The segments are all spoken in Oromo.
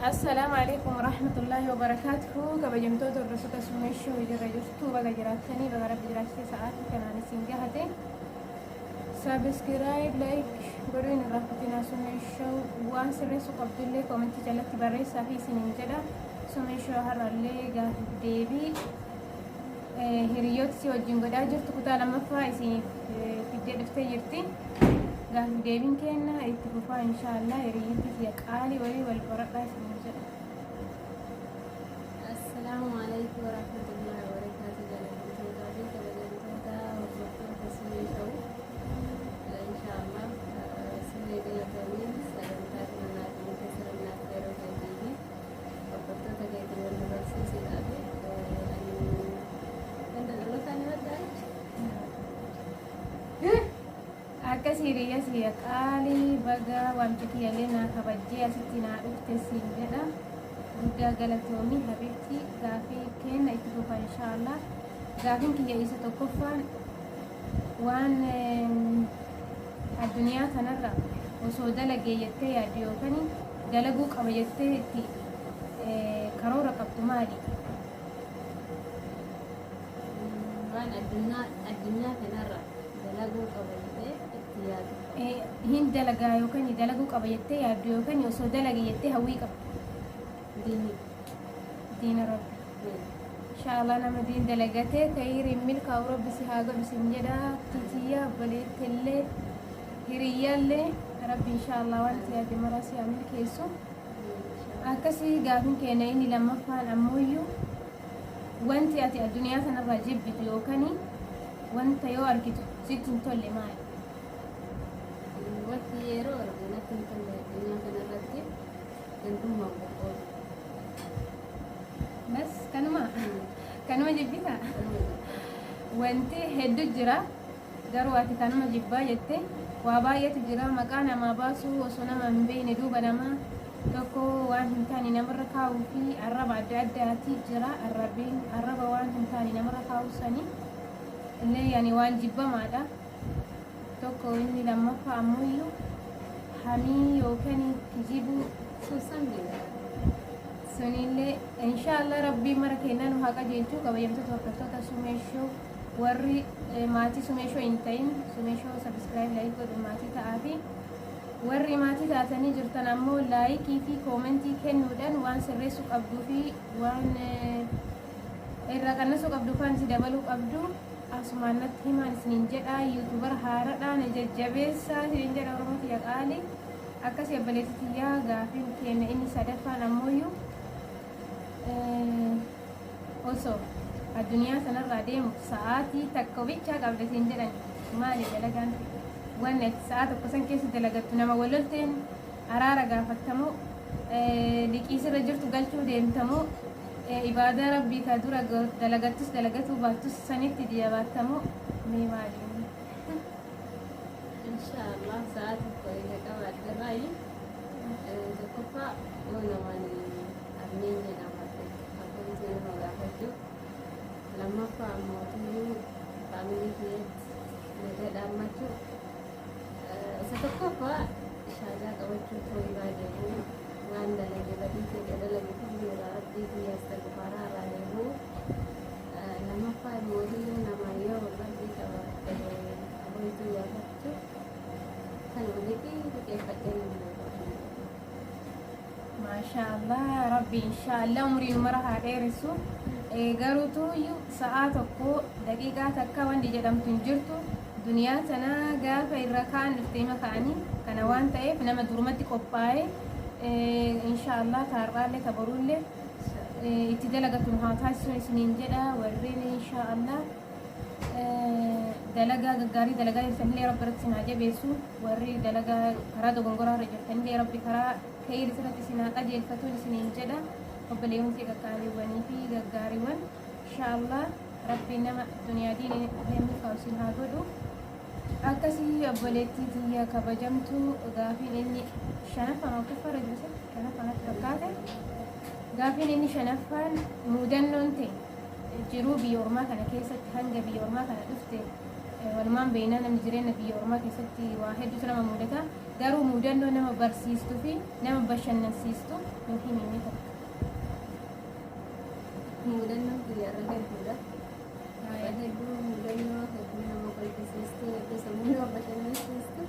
السلام عليكم ورحمة الله وبركاته. كبجمتو درسوك سميشو وجرجستو بقى جراتني بقى رب جراتي ساعات كان عن سنجهتي سبسكرايب لايك قرين الرحمتنا سميشو وانسرسو قبض لي كومنتي جلتي بريسا في سنين جدا سميشو هرا لي قاف ديبي هريوتسي وجنقو داجرتو كتا لما فايسي في الجد فتيرتي قاف ديبين كينا اتفوفا ان شاء الله هريوتي في قالي ولي والبرقا سنين جدا. السلام عليكم ورحمة الله وبركاته. جلالة وبركاته سميشو إن شاء الله سمي جلالة سلامتك من كسر الناس غير وكيدي وبركاته كيدي والنبرسي سيدابي أنت دلوقتي ثاني وداي Akkasii siya qaalii baga waamchiti yalee naa kabajjee asitti naa dhufte siin jedha. Guddaa galatoomii habiibti gaafii kenna itti fufa inshaallah. Gaafiin kiyya isa tokkoffaan waan addunyaa kanarra osoo dalagee jettee yaaddu yookaan dalaguu qaba jettee itti karoora qabdu maali? waan addunyaa kanarra dalaguu qaba jettee itti yaaddu. Hin dalagaa yookaan dalaguu qaba jettee yaaddu yookaan osoo dalagee jettee hawwii qabdu. Diina rabbi. Inshaallah nama diin dalagatee kayriin milkaa rabbi si haa godhu sin jedha. Titiyyaa obboleettillee hiriyyaallee rabbi inshaallah wanti yaade maraa si haa milkeessu. Akkasii gaafiin keenya inni lammaffaan ammoo wanti ati addunyaa kanarraa jibbitu yookaan wanta yoo argitu sitti hin tolle maali? Wanti yeroo arginatti hin tolle addunyaa kanarratti gantummaa qoqqoodu. Bas kanuma jibbita. Wanti hedduu jira garuu ati kanuma jibbaa jette waa baay'eetu jira maqaa namaa baasuu osoo nama hin beekne duuba namaa tokko waan hin taane namarra kaa'uu fi arraba adda addaati jira arraba waan hin taane namarra kaa'uu sanii illee yaani waan jibbamaadha. Tokko inni lammaffaa ammoo hamii yookaan kijibuu sunillee inshaallah rabbii mara kennaa nu haa qajeelchu. Kabajamtoota hordoftoota sumeeshoo warri maatii sumeeshoo hin ta'in sumeeshoo sabiskiraayib laayik godhu maatii ta'aa fi warri maatii taatanii jirtan ammoo laayikii fi koomentii kennuudhaan waan sirreessuu qabduu fi waan irraa qannasuu qabdu kan si dabaluu qabdu asumaan natti himaan isiniin jedha. Yuutuubara haaraadhaan jajjabeessaa isiniin jedha Oromooti yaqaali akkasii abbaleetitiyyaa. Gaafiin keenya inni sadaffaan ammoo osoo addunyaa sanarraa deemu sa'aatii takka bichaa qabda siin jedhan maali dalagaan waan sa'a tokko san keessa dalagattu nama walolteen araara gaafattamu liqiisirra jirtu galchuu deemtamu ibaadaa rabbii ka dura dalagattus dalagatuu baattus sanitti diyabaatamu mee maali? Inshaallah sa'a tokko eega qabaadde raayi tokkoffaa namaan armeen jedhama akkamitti nama gaafachuu. Lammaffaa ammoo faamilii keessatti nagaa dhaammachuu. Isa tokkoffaa shaadaa qabachuu ta'uu baaduu waan dalage badii ta'e dalage fuuldura rabbii biyya astagfaaraa irraa deemuu. Lammaffaa immoo nama yoo rabbii qabaate amantuu yaadachuu kan walitti liqeeffadhee nama maashaallah rabbi inshaallah umriin mara haa dheeressu. Garuutu sa'a tokko daqiiqaa takka wanti jedhamtu hin jirtu duniyaa tanaa gaafa irra kaan dhuftee makaanii kana waan ta'eef nama durumatti qophaa'ee inshaallah taarraallee tabaruullee itti dalagatu haa taasisuun isiniin jedha. Warreen inshaallah dalagaa gaggaarii dalagaa jirtanillee rabbi irratti isin haa jabeessu. Warri dalagaa karaa dogongoraa irra jirtanillee rabbi karaa ka'ii irratti isin haa qajeelfatuun isiniin jedha. Obboleewwanti gaggaariiwwanii fi gaggaariiwwan inshaallah rabbi nama duniyaa diinii deemni kaawusin haa godhu. Akkasii obboleettii tiyya kabajamtu gaafiin inni shanaffaan hordoffarra jirsa shanaffaan akka fakkaate gaafiin inni shanaffaan muudannoon ta'e jiruu biyya ormaa kana keessatti hanga biyya ormaa kana dhufte walumaan beeynaa namni jireenya biyya ormaa keessatti waa hedduutu nama mudata. garuu mudannoo nama barsiistuu fi nama bashannansiistu nu himime tokko. Mudannoo kiyyaarra hedduudha. Hedduu mudannoo hedduu nama kolfisiistu hedduu sammuu nama bashannansiistu.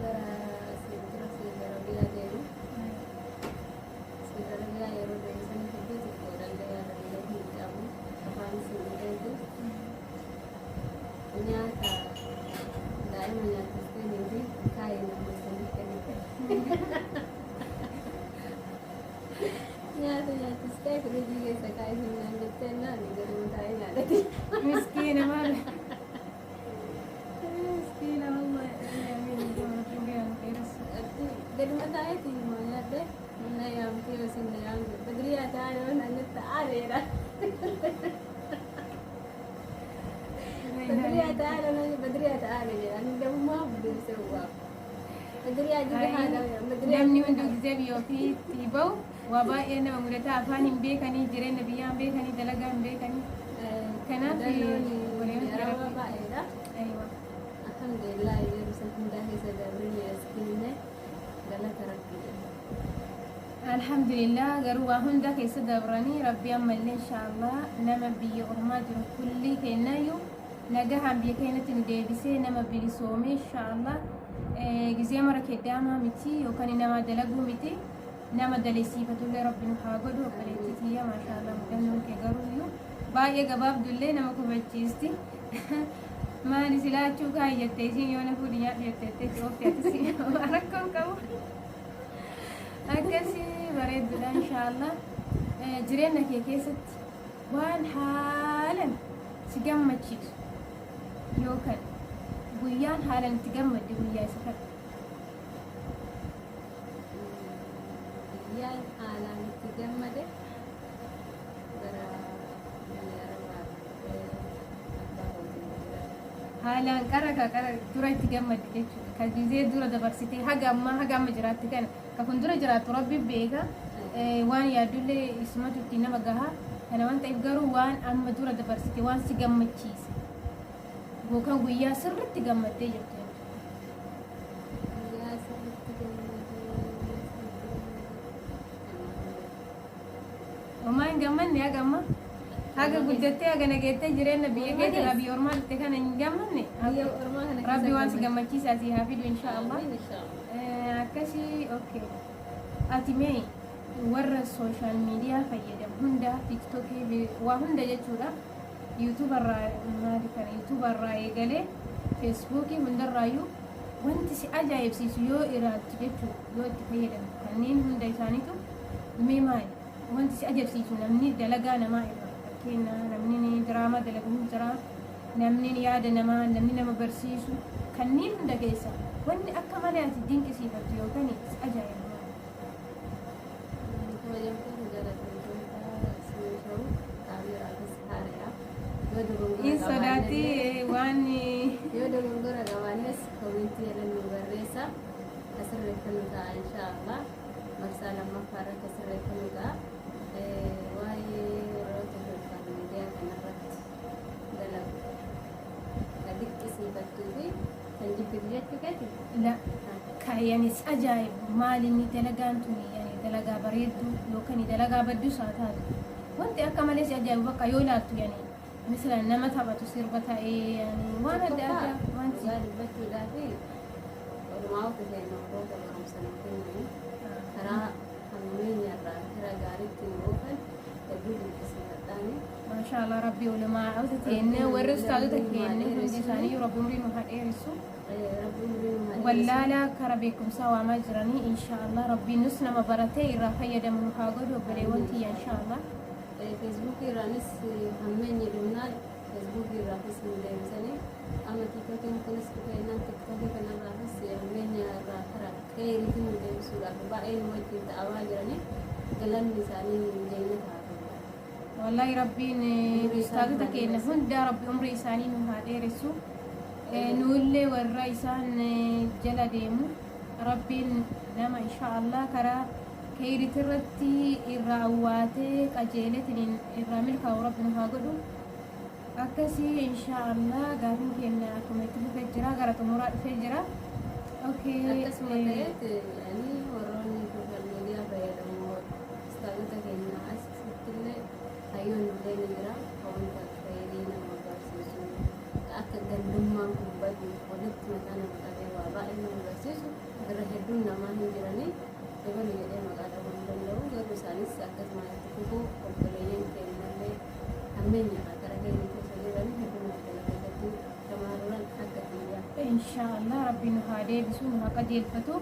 Bara seentira seentara biyyaa deemu. Seentara biyyaa yeroo deebisan hedduu xiqqoo danda'e yaada biyya hin qabu. Afaan isin eegu. Nyaata daa'ima nyaachistanii fi kaayee nama sanii kennite. Nyaata nyaachistee firijii keessa kaayee hin jettee naan garuu taa'ee nyaadhati. Miskiina maal? Miskiina amma gaduma taa'eeti immoo nyaadde na yaamtee yookiin na yaamte badriyaa taa'ee yoo naan jette aareera. Badriyaa taa'ee jedhanii gamummaa budeessee uwwaa. Badriyaa jiru haadha namni hundi gisee biyya ofiitti bahu waa baay'ee nama mudata afaan hin beekanii jireenya biyyaa hin beekanii dalagaa hin beekanii kanaaf yeroo baay'eedha. Alhamdulillah yeroo san hundaa keessa dabree yaaskinne galata rabbii. alhamdulillah garuu waa hunda keessa dabranii rabbi ammallee inshaallah nama biyya ormaa jiru kulli kennayyuu nagahaan biyya keenyatti nu deebisee nama bilisoomee inshaallah gisee mara keddaama miti yookaan nama dalaguu miti nama daleessiifatullee rabbi nu haa godhu obboleettitiyya maashaallah mudannoon kee garuuyyuu baay'ee gabaabdullee nama kufachiisti maali silaachuu kaayyattee isiin yoo na fuudhi nyaadhu jetteettee oofti akkasii rakkoon qabu akkasii bareeddudha inshaallah jireenya kee keessatti waan haalan si gammachiisu yookaan guyyaan haalan itti gammadde guyyaa isa kana. Guyyaan haalaan itti gammade bara haalaan qara dura itti gammadde jechuudha. Kan gisee dura dabarsitee haga amma jiraatti kana kan kun dura jiraattu rabbi beeka waan yaaddullee isumatu ittiin nama gaha kana waan ta'eef garuu waan amma dura dabarsite waan si gammachiise yookaan guyyaa sirriitti gammaddee jirtu. guyyaa sirriitti Homaa hin gammanne haga amma haga guddattee haga nageettee jireenya biyya keessa biyya ormaa dhuftee kana hin gammanne rabbi waan si gammachiisaa si haa fidu inshaallah. Akkasii okay. Ati mee warra sooshaal miidiyaa fayyadamu hunda tiktokii waa hunda jechuudha yuutuubarraa maali kana yuutuubarraa eegalee feesbuukii hundarraayyuu wanti si ajaa'ibsiisu yoo iraattu jechuudha yoo itti fayyadamu kanneen hunda isaaniitu mee maali wanti si ajaa'ibsiisu namni dalagaa namaa irraa fakkeenya namni diraamaa dalagu jira namni yaada namaa namni nama barsiisu kanneen hunda keessa wanni akka malee ati dinqisiifattu yookaan si ajaa'ibu. In sodaati waan yoo dogongora qabaanis komintii jedhanii barreessa asirreeffanu ta'a inshaallah marsaa lammaffaa irratti asirreeffanu ta'a waa'ee warroota sooshaal miidiyaa kanarratti dalagu ka dinqisiifattuu fi kan jibbitu jechuu gati la kaayanis ajaa'ibu maalinni dalagaan tuni dalagaa bareedduu yookaan dalagaa badduu isaa taatu wanti akka malee si ajaa'ibu bakka yoo ilaaltu yani مثلا نما تبعتو سيربتا يعني وانا دافع وانت قال بتو دافي وما هو كده نروح برام سنتين ترى همين يرى ترى قارب تنوفن تقول الثاني ما شاء الله ربي ولما عودتي انه ورستادتك انه لساني ربي مري ما ايرسو ربي مري ما ولا لا كربيكم سوا ما جراني ان شاء الله ربي نسنا مبرتي رافيا دم حاجه وبليونتي ان شاء الله فيسبوك رانس همين يلونال فيسبوك رافس من ديمسني أما تيكوك ممكن سكوكينا تيكوك كنا رافس همين رافرا كيري من ديمسولا فبعين وجه تأواجرني قلن لساني من جينة والله ربي استاذتك إن هند ربي عمري إساني نهادي رسو نولي والرئيسان جلا ديمو ربي نما إن شاء الله كرا كيري ترتي الرعواتي قجيلتين الرامل كوربنا هاقدو akkasii inshaallah gaafiin keenya akkuma itti fufee jira gara xumuraa dhufee jira. akkasuma ta'etti ani warroonni sooshaal miidiyaa fayyadamu istaagota keenya asittillee hayyoon illee ni jira wanta fayyadii nama barsiisu akka gandummaan kun badu walitti mataa nama qabee waa baay'ee nama barsiisu irra hedduun namaa hin jiranii dabalu jedhee maqaa dhabuu hin danda'u garuu isaanis akkasuma itti fufuu obboleeyyan keenyallee hammeenya gara keenya keessa jiranii hedduun itti keessatti tamaaruudhaan akka xiyyaa. inshaallah rabbiin nu haa deebisu nu haa qajeelfatu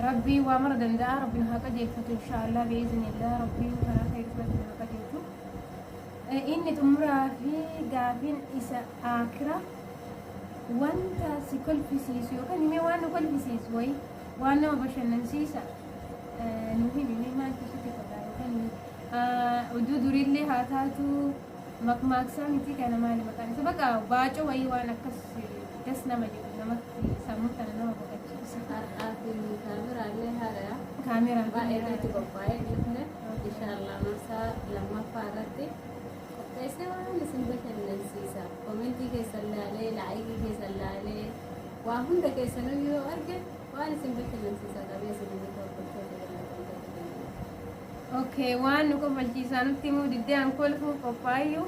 rabbii waa mara danda'a rabbiin nu haa qajeelfatu inshaallah bi'iznillah rabbiin karaa khayriitti nu haa qajeelchu. inni xumuraa fi gaafiin isa akira wanta si kolfisiisu yookaan himee waan nu kolfisiisu wayi waan nama bashannansiisa nu himee maal keessatti qodaa yookaan oduu duriillee haa taatu makmaaksaa miti kana maali maqaan isa bakka baacoo wayii waan akkas das nama jedhu namatti sammuu kana nama boqochiisa. Har'aa fi kaameraallee haadha Kaameraan baay'ee irratti qophaa'ee dhufne inshaallah marsaa lammaffaa irratti qopheessee waan isin bashannansiisa komentii keessan laalee laayikii keessan laalee waa hunda keessanuu yoo arge waan isin bashannansiisa qabee isin Okay, waan nu kofalchiisaa nutti himuu diddee an kolfuu qophaayyuu.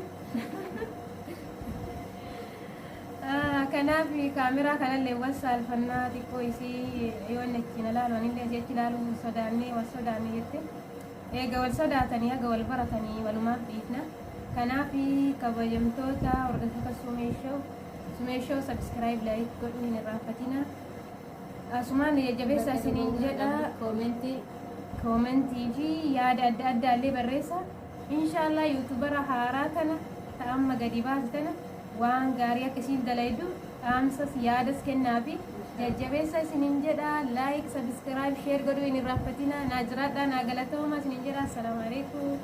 Kanaaf kaameraa kanallee wal saalfannaa xiqqoo isii yoo inni achiin ilaalu anillee achi ilaaluu sodaannee wal sodaannee jette. Eega wal sodaatanii haga wal baratanii walumaaf dhiifna. Kanaaf kabajamtoota hordoftoota Sumeeshoo subscribe like godhuu hin irraanfatina. Asumaan jabeessaa isiniin jedha. Komentii fi yaada adda addaallee barreessa. Inshaallah yuutubara haaraa kana ta'amma gadi baastana waan gaarii akkasiin dalaydu dhaamsas yaadas kennaafi jajjabeessa isiniin jedha. Like, subscribe, share godhuu hin irraanfatina. Naa jiraadhaa naa galatoomaa isiniin jedha. Assalaamu alaikum.